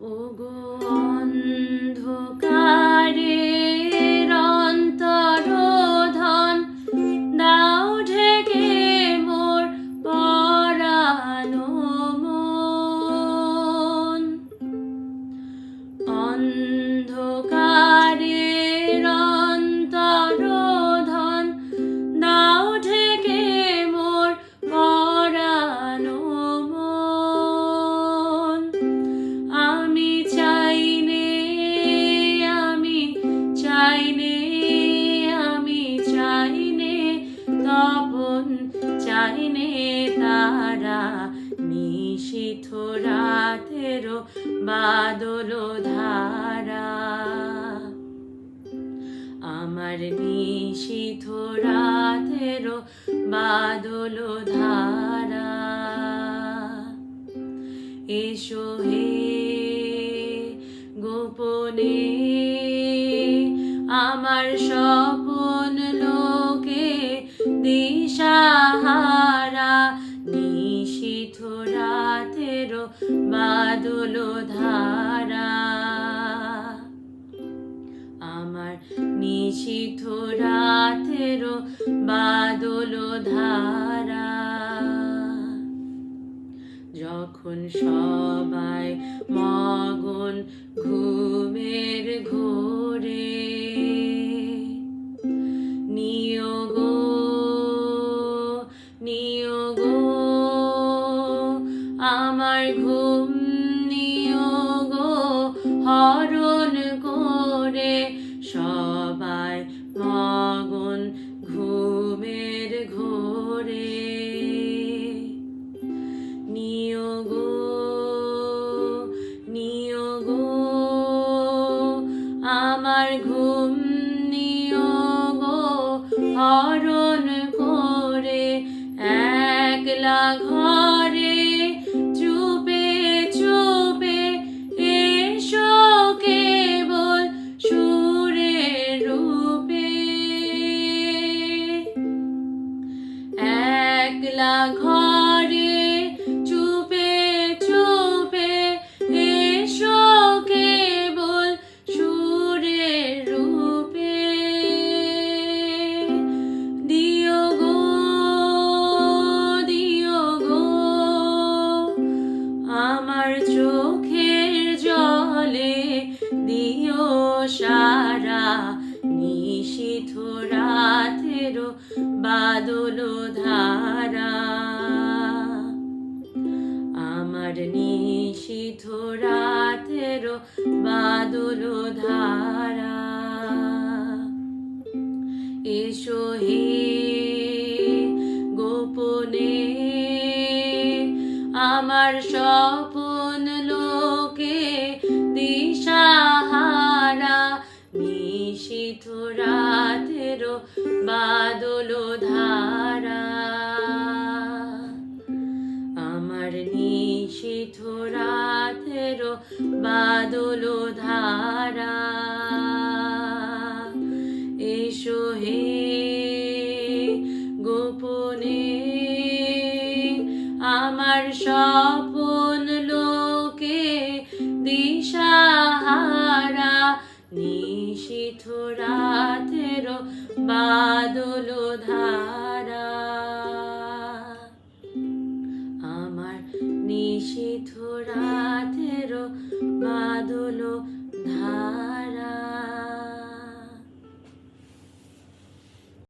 ওগো অন্ধকারের অন্তরোধন, দাও ঢেকে মোর পরানো মন। অন্ধকারের অন্তরোধন, দাও ঢেকে মোর পরানো মন। আমি চাইনে, আমি চাইনে, আমি চাইনে তপন, চাইনে তারা, নিশীথ রাতেরও বাদল ধারা। আমার নিশীথ রাতেরও বাদল ধারা। এসো হে গোপনে আমার স্বপন লোকে দিশাহারা, নিশীথ রাতেরও বাদল ধারা। আমার নিশীথ রাতেরও বাদল ধারা। যখন সবাই মগন ঘুমের ঘোরে, নিও গো, নিও গো আমার ঘুম, নিও গো হরণ করে। সবাই মগন ঘুমের ঘোরে, নিও গো, নিও গো আমার ঘুম, নিও গো হরণ করে। একলা ঘরে চুপে চুপে এসো কেবল সুরের রূপে। একলা ঘরে চুপে চুপে এসো কেবল সুরের রূপে। দিও গো, দিও গো আমার চোখের জলে দিও সারা, নিশীথ রাতেরও বাদল ধারা। আমার নিশীথ রাতেরও বাদল ধারা। এসো হে গোপনে আমার স্বপন লোকে দিশাহারা, নিশীথ রাতেরও বাদল ধারা। আমার নিশীথ রাতেরও বাদল ধারা। এসো হে গোপনে আমার স্বপন লোকে দিশাহারা, নিশীথ রাতেরও বাদল ধারা। আমার নিশীথ রাতেরও বাদল